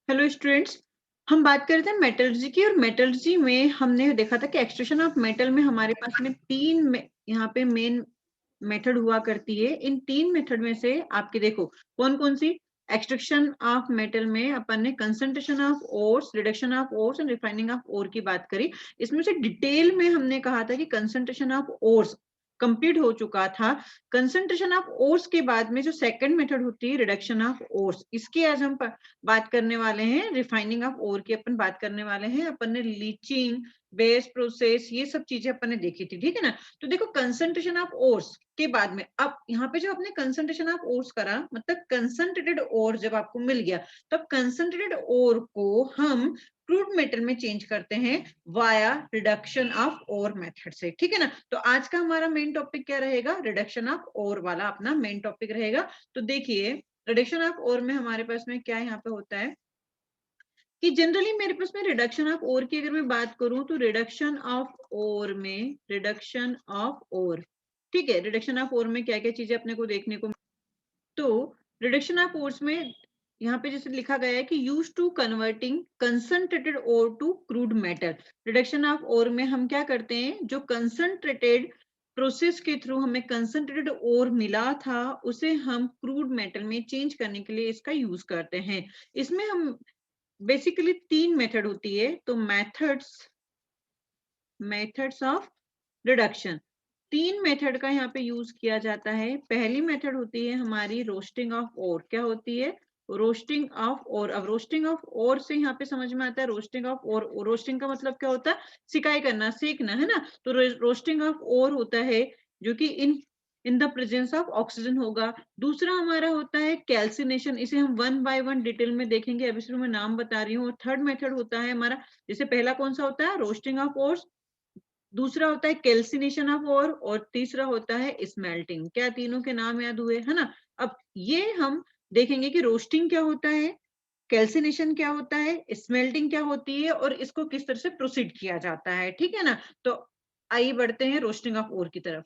Hello students, हम बात कर रहे थे मेटलर्जी की। और मेटलर्जी में हमने देखा था कि एक्सट्रैक्शन ऑफ मेटल में हमारे पास में यहाँ पे मेन मेथड हुआ करती है। इन तीन मेथड में से आपके देखो कौन कौन सी। एक्सट्रैक्शन ऑफ मेटल में अपन ने concentration of ores, reduction of ores and refining of ore की बात करी। इसमें से डिटेल में हमने कहा था कि कंसंट्रेशन ऑफ ओर्स कंप्लीट हो चुका था। कंसंट्रेशन ऑफ ओर्स के बाद में जो सेकंड मेथड होती है रिडक्शन ऑफ ओर्स, इसकी आज हम बात करने वाले हैं। रिफाइनिंग ऑफ ओर की अपन बात करने वाले हैं। अपन ने लीचिंग, बेस प्रोसेस, ये सब चीजें अपन ने देखी थी, ठीक है ना। तो देखो कंसंट्रेशन ऑफ ओर्स के बाद में अब यहाँ पे जो आपने कंसंट्रेशन ऑफ ओर्स करा, मतलब कंसंट्रेटेड ओर जब आपको मिल गया, तब कंसंट्रेटेड ओर को हम क्रूड मेटल में चेंज करते हैं via reduction of ore method से, ठीक है ना। तो आज का हमारा मेन टॉपिक क्या रहेगा? रिडक्शन ऑफ ओर वाला अपना मेन टॉपिक रहेगा। तो देखिए रिडक्शन ऑफ ओर में हमारे पास में क्या यहाँ पे होता है कि जनरली मेरे पास में रिडक्शन ऑफ ओर की अगर मैं बात करूं तो रिडक्शन ऑफ ओर में, रिडक्शन ऑफ ओर, ठीक है, रिडक्शन ऑफ ओर में क्या क्या चीजें अपने को देखने को। तो रिडक्शन ऑफ ओर्स में यहाँ पे जैसे लिखा गया है कि use to converting concentrated ore to crude metal. Reduction of ore में हम क्या करते हैं, जो कंसंट्रेटेड प्रोसेस के थ्रू हमें कंसंट्रेटेड ओर मिला था उसे हम क्रूड मेटल में चेंज करने के लिए इसका यूज करते हैं। इसमें हम बेसिकली तीन मेथड होती है। तो मेथड्स ऑफ रिडक्शन, तीन मेथड का यहाँ पे यूज किया जाता है। पहली मेथड होती है हमारी रोस्टिंग ऑफ ओर। क्या होती है? Roasting of ore. अब रोस्टिंग ऑफ ओर से यहाँ पे समझ में आता है रोस्टिंग ऑफ ओर, रोस्टिंग का मतलब क्या होता है? सिकाई करना, सेकना, है ना। तो रोस्टिंग ऑफ ओर होता है जो कि in in the presence of oxygen होगा। दूसरा हमारा होता है कैल्सिनेशन। इसे हम वन बाय वन डिटेल में देखेंगे, अभी सिर्फ मैं नाम बता रही हूँ। थर्ड मेथड होता है हमारा, जैसे पहला कौन सा होता है? Roasting of ore. दूसरा होता है कैल्सिनेशन ऑफ ओर, और तीसरा होता है स्मेल्टिंग। क्या तीनों के नाम याद हुए, है ना। अब ये हम देखेंगे कि रोस्टिंग क्या होता है, कैल्सिनेशन क्या होता है, स्मेल्टिंग क्या होती है, और इसको किस तरह से प्रोसीड किया जाता है, ठीक है ना। तो आइए बढ़ते हैं रोस्टिंग ऑफ ओर की तरफ।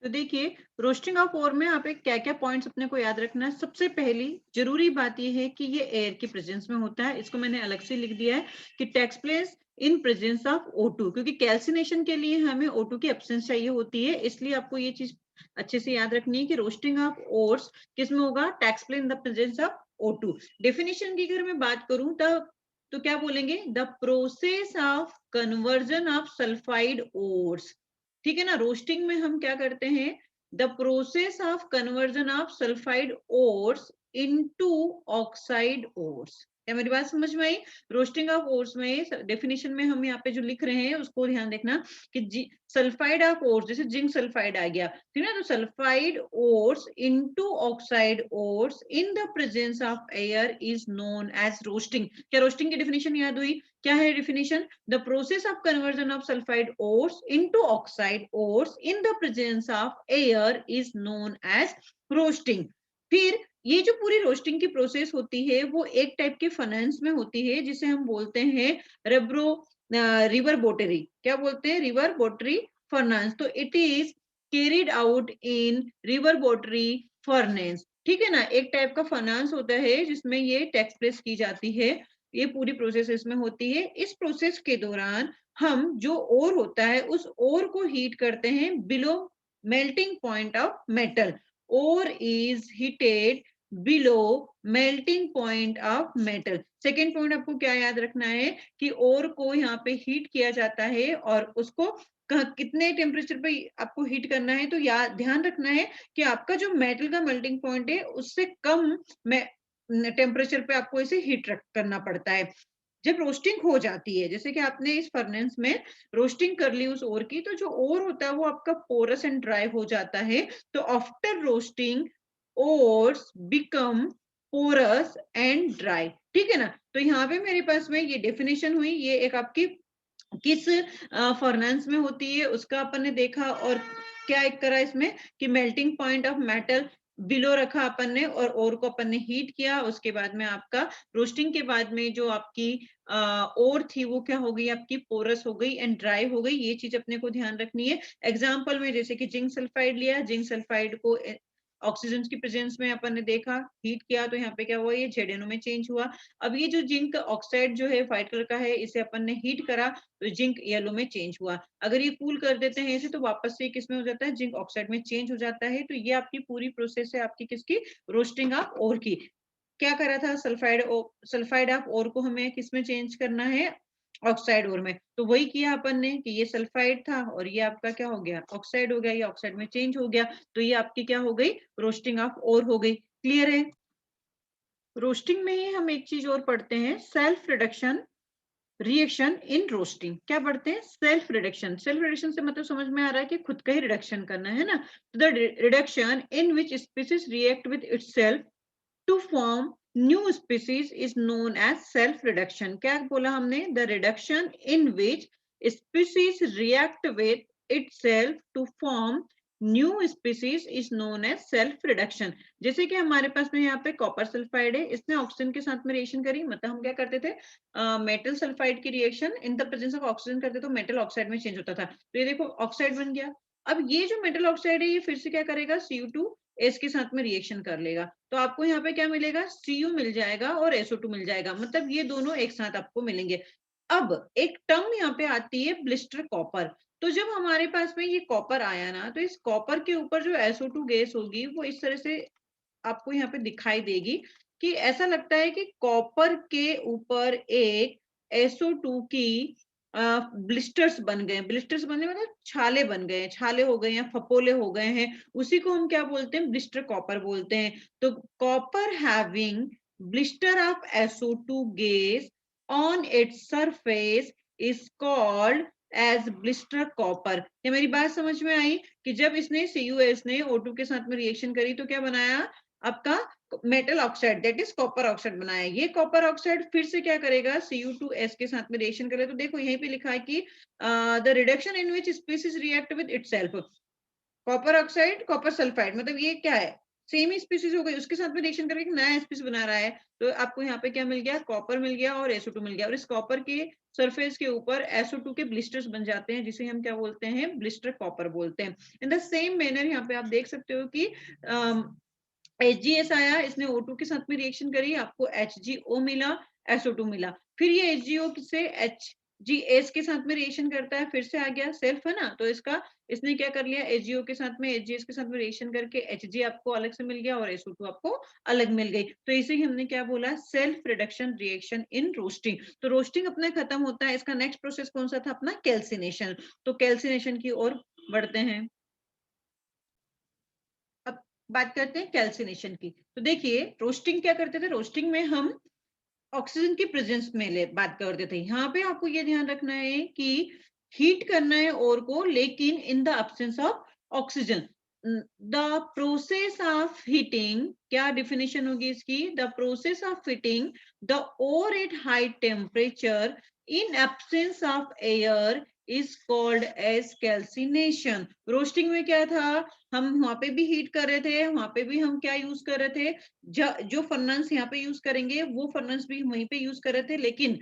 तो देखिए रोस्टिंग ऑफ ओर में आप क्या क्या पॉइंट्स अपने को याद रखना है। सबसे पहली जरूरी बात यह है कि ये एयर की प्रेजेंस में होता है। इसको मैंने अलग से लिख दिया है कि takes place in presence of O2, क्योंकि कैल्सिनेशन के लिए हमें O2 की एब्सेंस चाहिए होती है। इसलिए आपको ये चीज अच्छे से याद रखनी है कि रोस्टिंग ऑफ ओर्स किस में होगा? Takes place in the presence of O2। Definition की अगर मैं बात करूं तब तो क्या बोलेंगे? The process of conversion of sulphide ores, ठीक है ना। रोस्टिंग में हम क्या करते हैं? The process of conversion of sulphide ores into oxide ores. क्या मेरी बात समझ में आई? रोस्टिंग ऑफ ओर्स में डेफिनेशन में हम यहाँ पे जो लिख रहे हैं उसको ध्यान देखना कि सल्फाइड ऑफ ओर्स, जैसे जिंक सल्फाइड आ गया, ठीक है ना। तो sulphide ores into oxide ores in the presence of air is known as roasting. क्या रोस्टिंग की डेफिनेशन याद हुई? क्या है definition? The process of conversion of sulphide ores into oxide ores in the presence of air is known as roasting. फिर ये जो पूरी रोस्टिंग की प्रोसेस होती है वो एक टाइप के फर्नेस में होती है जिसे हम बोलते हैं रेब्रो रिवर बोटरी। क्या बोलते हैं? Reverberatory furnace. तो it is carried out in reverberatory furnace, ठीक है ना। एक टाइप का फर्नेस होता है जिसमें ये टेक्स प्लेस की जाती है। ये पूरी प्रोसेस इसमें होती है। इस प्रोसेस के दौरान हम जो ओर होता है उस ओर को हीट करते हैं below melting point of metal. Ore is heated below melting point of metal. Second point आपको क्या याद रखना है कि ओर को यहाँ पे हीट किया जाता है और उसको कितने टेम्परेचर पे आपको हीट करना है। तो याद ध्यान रखना है कि आपका जो मेटल का मेल्टिंग पॉइंट है उससे कम टेम्परेचर पे आपको इसे हीट करना पड़ता है। जब रोस्टिंग हो जाती है, जैसे कि आपने इस फर्नेस में रोस्टिंग कर ली उस ओर की, तो जो ओर होता है वो आपका पोरस एंड ड्राई हो जाता है। तो after roasting ores become porous and dry, ठीक है ना। तो यहाँ पे मेरे पास में ये डेफिनेशन हुई, ये एक आपकी किस फर्नेस में होती है उसका अपन ने देखा। और क्या एक करा इसमें कि melting point of metal below रखा अपन ने और ओर को अपन ने हीट किया। उसके बाद में आपका रोस्टिंग के बाद में जो आपकी ओर थी वो क्या हो गई? आपकी पोरस हो गई एंड ड्राई हो गई। ये चीज अपने को ध्यान रखनी है। एग्जाम्पल में जैसे कि जिंक सल्फाइड लिया, जिंक सल्फाइड को ऑक्सीजन की प्रेजेंस में अपन ने देखा, हीट किया तो यहाँ पे क्या हुआ, ये ZnO में चेंज हुआ। अब ये जो जिंक ऑक्साइड जो है व्हाइट कलर का है, इसे अपन ने हीट करा तो जिंक येलो में चेंज हुआ। अगर ये कूल कर देते हैं इसे तो वापस से किस में हो जाता है, जिंक ऑक्साइड में चेंज हो जाता है। तो ये आपकी पूरी प्रोसेस है आपकी किसकी, रोस्टिंग ऑफ ओर की। क्या करा था, सल्फाइड ऑफ ओर को हमें किस में चेंज करना है, ऑक्साइड ओर में। तो वही किया अपन ने कि ये सल्फाइड था और ये आपका क्या हो गया, ऑक्साइड हो गया, ये ऑक्साइड में चेंज हो गया। तो ये आपकी क्या हो गई, रोस्टिंग ऑफ ओर हो गई। क्लियर है। रोस्टिंग में ही हम एक चीज और पढ़ते हैं, self reduction reaction in roasting. क्या पढ़ते हैं, सेल्फ रिडक्शन। सेल्फ रिडक्शन से मतलब समझ में आ रहा है कि खुद का ही रिडक्शन करना है ना। The reduction in which species react with itself to form new species is known as self reduction। क्या बोला हमने, the reduction in which species react with itself to form new species is known as self reduction। जैसे कि हमारे पास में यहाँ पे copper sulphide है, इसने ऑक्सीजन के साथ में रिएक्शन करी, मतलब हम क्या करते थे, मेटल सल्फाइड की reaction in the presence of oxygen करते तो मेटल ऑक्साइड में चेंज होता था। तो ये देखो ऑक्साइड बन गया। अब ये जो मेटल ऑक्साइड है ये फिर से क्या करेगा, Cu2 एस के साथ में रिएक्शन कर लेगा, तो आपको यहाँ पे क्या मिलेगा, Cu मिल जाएगा और SO2 मिल जाएगा, मतलब ये दोनों एक साथ आपको मिलेंगे। अब एक टर्म यहाँ पे आती है ब्लिस्टर कॉपर। तो जब हमारे पास में ये कॉपर आया ना, तो इस कॉपर के ऊपर जो SO2 गैस होगी वो इस तरह से आपको यहाँ पे दिखाई देगी कि ऐसा लगता है कि कॉपर के ऊपर एक SO2 की ब्लिस्टर्स बन गए। ब्लिस्टर्स बनने मतलब छाले बन गए, छाले हो गए या फपोले हो गए हैं, उसी को हम क्या बोलते हैं, ब्लिस्टर कॉपर बोलते हैं। तो copper having blister of SO2 gas on its surface is called as blister copper. क्या मेरी बात समझ में आई कि जब इसने CuS ने O2 के साथ में रिएक्शन करी तो क्या बनाया आपका, metal oxide, that is copper oxide बनाया। ये कॉपर ऑक्साइड फिर से क्या करेगा, Cu2S के साथ में रिएक्शन करे। तो देखो यहीं पे लिखा है कि the reduction in which species react with itself, copper oxide copper sulphide, मतलब ये क्या है, सेम ही स्पीसीज हो गई, उसके साथ में रिएक्शन करके नया स्पीसीज बना रहा है। तो आपको यहाँ पे क्या मिल गया, कॉपर मिल गया और SO2 मिल गया, और इस कॉपर के सरफेस के ऊपर SO2 के ब्लिस्टर्स बन जाते हैं, जिसे हम क्या बोलते हैं, ब्लिस्टर कॉपर बोलते हैं। इन द सेम मैनर यहाँ पे आप देख सकते हो कि HGS आया, इसने O2 के साथ में रिएक्शन करी, आपको HgO मिला, SO2 मिला। फिर ये HgO से HGS के साथ में रिएक्शन करता है, फिर से आ गया, सेल्फ है ना, तो इसने क्या कर लिया, HgO के साथ में HGS के साथ में रिएक्शन करके Hg आपको अलग से मिल गया और SO2 आपको अलग मिल गई। तो इसे ही हमने क्या बोला, self reduction reaction in roasting. तो रोस्टिंग अपना खत्म होता है, इसका नेक्स्ट प्रोसेस कौन सा था अपना, कैल्सिनेशन। तो कैल्सिनेशन की ओर बढ़ते हैं। अब बात करते हैं कैल्सिनेशन की। तो देखिए रोस्टिंग क्या करते थे, रोस्टिंग में हम ऑक्सीजन की प्रेजेंस में बात करते थे। यहाँ पे आपको ये ध्यान रखना है कि हीट करना है और को, लेकिन in the absence of oxygen. The process of heating, क्या डिफिनेशन होगी इसकी, the process of heating the ore at high temperature in absence of air is called as calcination. Roasting में क्या था, हम वहां पे भी हीट कर रहे थे, वहां पे भी हम क्या यूज कर रहे थे, जो फर्नेस यहाँ पे यूज करेंगे वो फर्नेस भी वहीं पे यूज कर रहे थे, लेकिन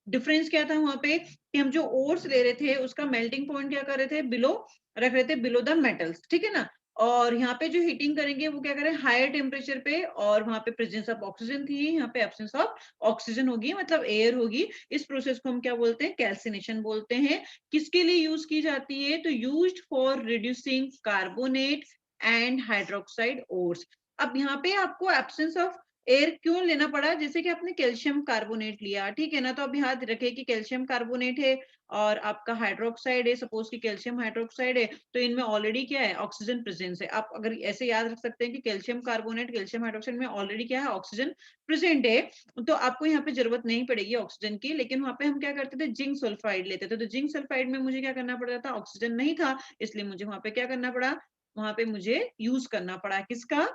डिफरेंस क्या था वहां पे कि हम जो ओर्स ले रहे थे उसका मेल्टिंग पॉइंट क्या कर रहे थे, बिलो रख रहे थे, बिलो द मेटल्स, ठीक है ना। और यहाँ पे जो हीटिंग करेंगे वो क्या करें, हायर टेम्परेचर पे, और वहां पे प्रेजेंस ऑफ ऑक्सीजन थी, यहाँ पे एब्सेंस ऑफ ऑक्सीजन होगी, मतलब एयर होगी। इस प्रोसेस को हम क्या बोलते हैं, कैल्सिनेशन बोलते हैं। किसके लिए यूज की जाती है, तो used for reducing carbonate and hydroxide ores. अब यहाँ पे आपको एब्सेंस ऑफ एयर क्यों लेना पड़ा, जैसे कि आपने कैल्शियम कार्बोनेट लिया, ठीक है ना, तो अब याद रखे कि कैल्शियम कार्बोनेट है और आपका हाइड्रोक्साइड है, सपोज कि कैल्शियम हाइड्रोक्साइड है, तो इनमें ऑलरेडी क्या है, ऑक्सीजन प्रेजेंस है। आप अगर ऐसे याद रख सकते हैं कि कैल्शियम कार्बोनेट कैल्शियम हाइड्रोक्साइड में ऑलरेडी क्या है, ऑक्सीजन प्रेजेंट है, तो आपको यहाँ पे जरूरत नहीं पड़ेगी ऑक्सीजन की। लेकिन वहां पे हम क्या करते थे, जिंक सल्फाइड लेते थे, तो जिंक सल्फाइड में मुझे क्या करना पड़ता था, ऑक्सीजन नहीं था, इसलिए मुझे वहां पे क्या करना पड़ा, वहां पे मुझे यूज करना पड़ा किसका,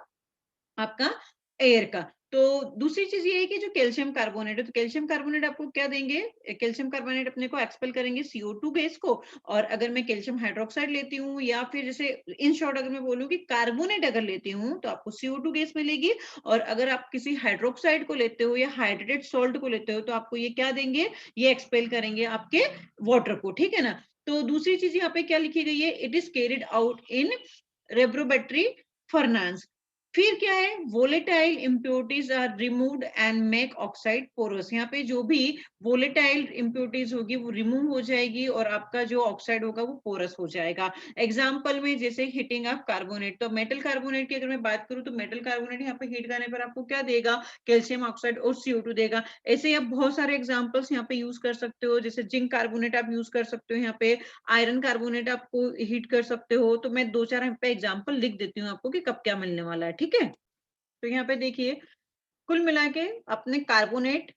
आपका एयर का। तो दूसरी चीज ये है कि जो कैल्शियम कार्बोनेट है, तो कैल्शियम कार्बोनेट आपको क्या देंगे, कैल्शियम कार्बोनेट अपने को एक्सपेल करेंगे CO2 गैस को। और अगर मैं कैल्शियम हाइड्रोक्साइड लेती हूँ, या फिर जैसे इन शॉर्ट अगर मैं बोलूँ कि कार्बोनेट अगर लेती हूँ तो आपको CO2 गैस मिलेगी। और अगर आप किसी हाइड्रोक्साइड को लेते हो या हाइड्रेटेड सोल्ट को लेते हो तो आपको ये क्या देंगे, ये एक्सपेल करेंगे आपके वाटर को, ठीक है ना। तो दूसरी चीज यहाँ पे क्या लिखी गई है, it is carried out in reverberatory furnace. फिर क्या है, volatile impurities are removed and make oxide porous. यहाँ पे जो भी वोलेटाइल इम्प्योरिटीज होगी वो रिमूव हो जाएगी और आपका जो ऑक्साइड होगा वो पोरस हो जाएगा। एग्जांपल में जैसे हीटिंग ऑफ कार्बोनेट, तो मेटल कार्बोनेट की अगर मैं बात करूं तो मेटल कार्बोनेट यहाँ पे हीट करने पर आपको क्या देगा, कैल्शियम ऑक्साइड और CO2 देगा। ऐसे ही आप बहुत सारे एग्जाम्पल्स यहाँ पे यूज कर सकते हो, जैसे जिंक कार्बोनेट आप यूज कर सकते हो, यहाँ पे आयरन कार्बोनेट आपको हीट कर सकते हो। तो मैं दो चार यहाँ पे एग्जाम्पल लिख देती हूँ आपको कि कब क्या मिलने वाला है, ठीक है। तो यहाँ पे देखिए, कुल मिला के आपने कार्बोनेट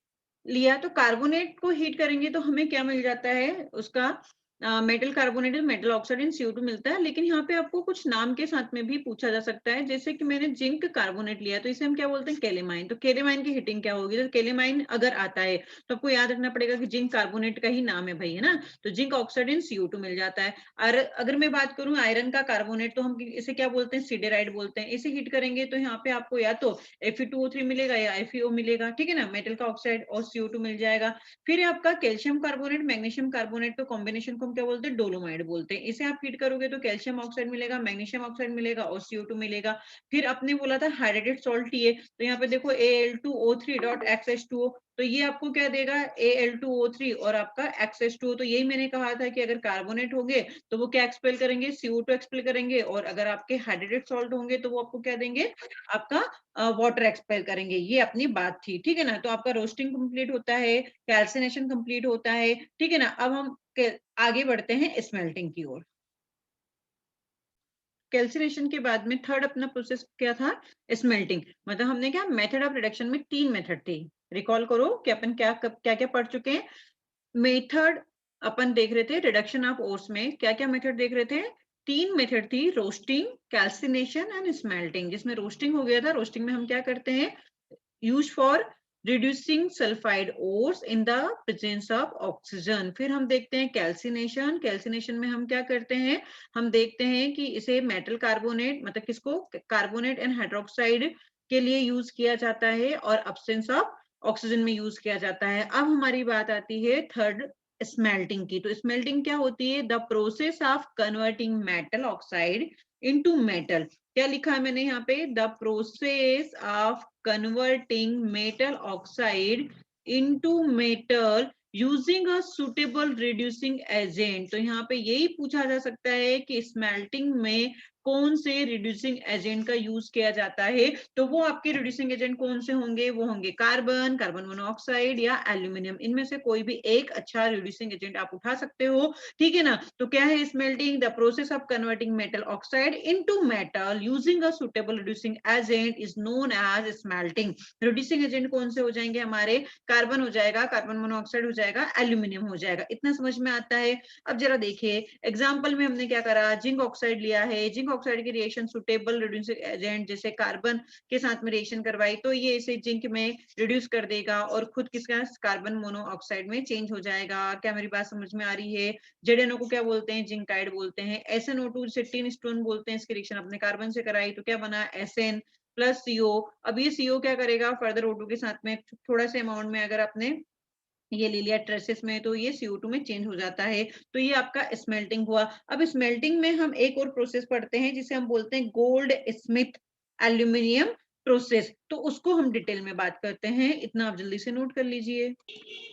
लिया, तो कार्बोनेट को हीट करेंगे तो हमें क्या मिल जाता है, उसका metal carbonate, metal oxide and CO2 मिलता है। लेकिन यहाँ पे आपको कुछ नाम के साथ में भी पूछा जा सकता है, जैसे कि मैंने जिंक कार्बोनेट लिया तो इसे हम क्या बोलते हैं, केलेमाइन। तो केलेमाइन की हीटिंग क्या होगी, तो केलेमाइन अगर आता है तो आपको याद रखना पड़ेगा कि जिंक कार्बोनेट का ही नाम है भाई, है ना। तो जिंक ऑक्साइड एंड CO2 मिल जाता है। और अगर मैं बात करूं आयरन का कार्बोनेट, तो हम इसे क्या बोलते हैं, सिडेराइड बोलते हैं। इसे हीट करेंगे तो यहाँ पे आपको या तो Fe2O3 मिलेगा या FeO मिलेगा, ठीक है ना, मेटल का ऑक्साइड और CO2 मिल जाएगा। फिर आपका कैल्शियम कार्बोनेट मैग्नीशियम कार्बोनेट, तो कॉम्बिनेशन को हम क्या बोलते हैं, डोलोमाइड बोलते हैं। इसे आप हीट करोगे तो कैल्शियम ऑक्साइड मिलेगा, मैग्नीशियम ऑक्साइड मिलेगा और CO2 मिलेगा। फिर आपने बोला था हाइड्रेटेड सॉल्ट टीए, तो यहाँ पे देखो Al2O3.XH2O, तो ये आपको क्या देगा, Al2O3 और आपका XH2O। तो यही मैंने कहा था कि अगर कार्बोनेट होंगे तो वो क्या एक्सपेल करेंगे, CO2 एक्सपेल करेंगे, और अगर आपके हाइड्रेटेड सॉल्ट होंगे तो वो आपको क्या देंगे, आपका वाटर एक्सपेल करेंगे। ये अपनी बात थी, ठीक है ना। तो आपका रोस्टिंग कंप्लीट होता है, कैल्सिनेशन कंप्लीट होता है, ठीक है ना। अब हम आगे बढ़ते हैं स्मेल्टिंग की ओर। कैल्सिनेशन के बाद में थर्ड अपना प्रोसेस क्या था, स्मेल्टिंग। मतलब हमने क्या, मेथड ऑफ रिडक्शन में 3 मेथड थे। रिकॉल करो कि अपन क्या क्या क्या पढ़ चुके हैं। मेथड अपन देख रहे थे रिडक्शन ऑफ ओर्स में, क्या क्या मेथड देख रहे थे, 3 मेथड थी, रोस्टिंग, कैल्सिनेशन एंड स्मेल्टिंग। जिसमें रोस्टिंग हो गया था, रोस्टिंग में हम क्या करते हैं, use for reducing sulphide ores in the presence of oxygen. फिर हम देखते हैं कैल्सिनेशन, कैल्सिनेशन में हम क्या करते हैं, हम देखते हैं कि इसे मेटल कार्बोनेट, मतलब किसको, कार्बोनेट एंड हाइड्रोक्साइड के लिए यूज किया जाता है और एब्सेंस ऑफ ऑक्सीजन में यूज किया जाता है। अब हमारी बात आती है थर्ड, स्मेल्टिंग की। तो स्मेल्टिंग क्या होती है, the process of converting metal oxide into metal. क्या लिखा है मैंने यहाँ पे, the process of converting metal oxide into metal using a suitable reducing agent. तो यहाँ पे यही पूछा जा सकता है कि स्मेल्टिंग में कौन से रिड्यूसिंग एजेंट का यूज किया जाता है। तो वो आपके रिड्यूसिंग एजेंट कौन से होंगे, वो होंगे कार्बन, कार्बन मोनोऑक्साइड या एल्यूमिनियम। इनमें से कोई भी एक अच्छा रिड्यूसिंग एजेंट आप उठा सकते हो, ठीक है ना। तो क्या है smelting, the process of converting metal oxide into metal using a suitable reducing agent is known as smelting. Reducing agent कौन से हो जाएंगे हमारे, कार्बन हो जाएगा, कार्बन मोनोऑक्साइड हो जाएगा, एल्यूमिनियम हो जाएगा। इतना समझ में आता है। अब जरा देखिए एग्जाम्पल में हमने क्या करा, जिंक ऑक्साइड लिया है, जिंक ऑक्साइड की रिएक्शन सुटेबल रिड्यूसिंग एजेंट जैसे कार्बन के साथ में रिएक्शन करवाई तो ये इसे जिंक में रिड्यूस कर देगा और खुद किसका, कार्बन मोनोऑक्साइड में चेंज हो जाएगा। क्या मेरी बात समझ में आ रही है। जेडेनो को क्या बोलते हैं, जिंकाइड बोलते हैं। SnO2 जिसे टिन स्टोन बोलते हैं, इसकी रिएक्शन अपने कार्बन से कराई तो क्या बना, Sn प्लस CO। अब ये CO क्या करेगा, फर्दर O2 के साथ में थोड़ा से अमाउंट में अगर आपने ये ले लिया ट्रेसेस में तो ये CO2 में चेंज हो जाता है। तो ये आपका स्मेल्टिंग हुआ। अब स्मेल्टिंग में हम एक और प्रोसेस पढ़ते हैं जिसे हम बोलते हैं गोल्ड स्मिथ एल्यूमिनियम प्रोसेस। तो उसको हम डिटेल में बात करते हैं, इतना आप जल्दी से नोट कर लीजिए।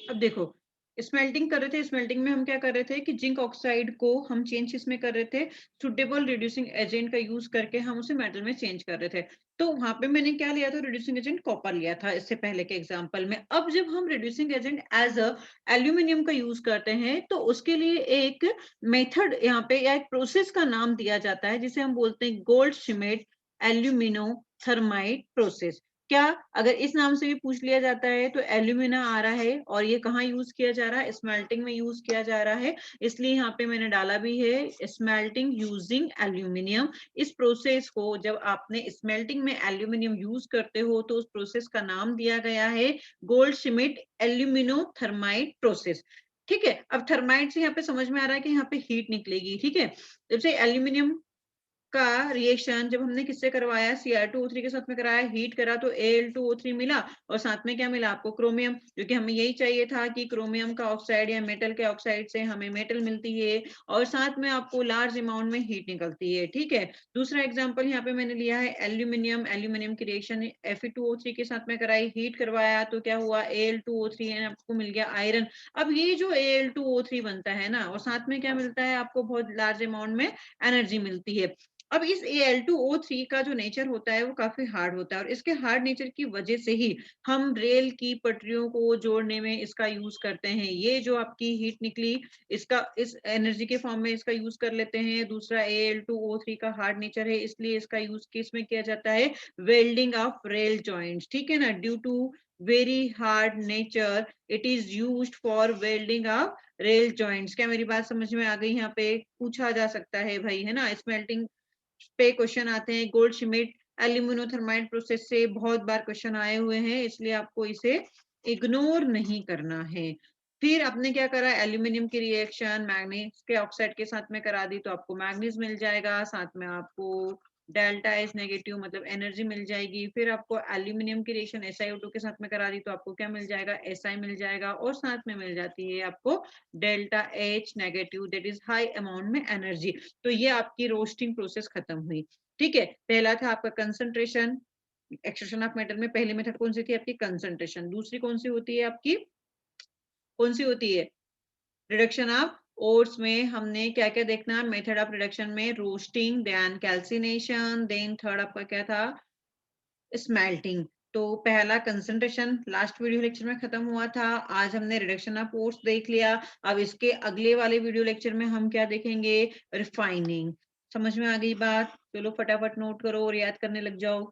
अब देखो स्मेल्टिंग कर रहे थे, स्मेल्टिंग में हम क्या कर रहे थे कि जिंक ऑक्साइड को हम चेंज किसमें कर रहे थे, सुटेबल रिड्यूसिंग एजेंट का यूज करके हम उसे मेटल में चेंज कर रहे थे। तो वहां पे मैंने क्या लिया था, रिड्यूसिंग एजेंट कॉपर लिया था इससे पहले के एग्जांपल में। अब जब हम reducing agent as a aluminium का यूज करते हैं तो उसके लिए एक मेथड यहाँ पे या एक प्रोसेस का नाम दिया जाता है जिसे हम बोलते हैं गोल्ड शिमेट एल्यूमिनो थर्माइट प्रोसेस। क्या अगर इस नाम से भी पूछ लिया जाता है तो एल्यूमिना आ रहा है और ये कहाँ यूज किया जा रहा है, स्मेल्टिंग में यूज किया जा रहा है। इसलिए यहाँ पे मैंने डाला भी है स्मेल्टिंग यूजिंग एल्यूमिनियम। इस प्रोसेस को जब आपने स्मेल्टिंग में एल्यूमिनियम यूज करते हो तो उस प्रोसेस का नाम दिया गया है gold Schmidt alumino thermite process. ठीक है। अब थर्माइट से यहाँ पे समझ में आ रहा है कि यहाँ पे हीट निकलेगी, ठीक है। जब से एल्यूमिनियम का रिएक्शन जब हमने किससे करवाया, Cr2O3 के साथ में कराया, हीट करा तो Al2O3 मिला और साथ में क्या मिला आपको, क्रोमियम, क्योंकि हमें यही चाहिए था कि क्रोमियम का ऑक्साइड या मेटल के ऑक्साइड से हमें मेटल मिलती है और साथ में आपको लार्ज अमाउंट में हीट निकलती है। ठीक है, दूसरा एग्जाम्पल यहाँ पे मैंने लिया है एल्यूमिनियम, एल्यूमिनियम की रिएक्शन Fe2O3 के साथ में कराई, हीट करवाया तो क्या हुआ, Al2O3 आपको मिल गया आयरन। अब ये जो Al2O3 बनता है ना और साथ में क्या मिलता है आपको, बहुत लार्ज अमाउंट में एनर्जी मिलती है। अब इस Al2O3 का जो नेचर होता है वो काफी हार्ड होता है और इसके हार्ड नेचर की वजह से ही हम रेल की पटरियों को जोड़ने में इसका यूज करते हैं। ये जो आपकी हीट निकली, इसका इस एनर्जी के फॉर्म में इसका यूज कर लेते हैं। दूसरा Al2O3 का हार्ड नेचर है, इसलिए इसका यूज किस में किया जाता है, वेल्डिंग ऑफ रेल जॉइंट्स। ठीक है ना, due to very hard nature it is used for welding of rail joints. क्या मेरी बात समझ में आ गई? यहाँ पे पूछा जा सकता है भाई, है ना, स्मेल्टिंग पे क्वेश्चन आते हैं। गोल्ड श्मिट एल्यूमिनोथर्माइड प्रोसेस से बहुत बार क्वेश्चन आए हुए हैं, इसलिए आपको इसे इग्नोर नहीं करना है। फिर आपने क्या करा, एल्यूमिनियम की रिएक्शन मैग्नीज के ऑक्साइड के साथ में करा दी तो आपको मैग्नीज मिल जाएगा, साथ में आपको डेल्टा एच नेगेटिव मतलब एनर्जी मिल जाएगी। फिर आपको एल्यूमिनियम की रिएक्शन SiO2 के साथ में करा दी तो आपको क्या मिल जाएगा, Si मिल जाएगा और साथ में मिल जाती है आपको delta H negative, that is high amount में एनर्जी। तो ये आपकी रोस्टिंग प्रोसेस खत्म हुई। ठीक है, पहला था आपका कंसंट्रेशन, एक्सट्रैक्शन ऑफ मेटल में पहली मेथड कौन सी थी आपकी, कंसंट्रेशन। दूसरी कौन सी होती है आपकी, कौन सी होती है, रिडक्शन ऑफ ओर्स में हमने क्या क्या देखना, मेथड ऑफ रिडक्शन में roasting, then calcination, then third आपका क्या था, स्मेल्टिंग। तो पहला कंसंट्रेशन लास्ट वीडियो लेक्चर में खत्म हुआ था। आज हमने रिडक्शन ऑफ ओर्स देख लिया। अब इसके अगले वाले वीडियो लेक्चर में हम क्या देखेंगे, रिफाइनिंग। समझ में आ गई बात? चलो फटाफट नोट करो और याद करने लग जाओ।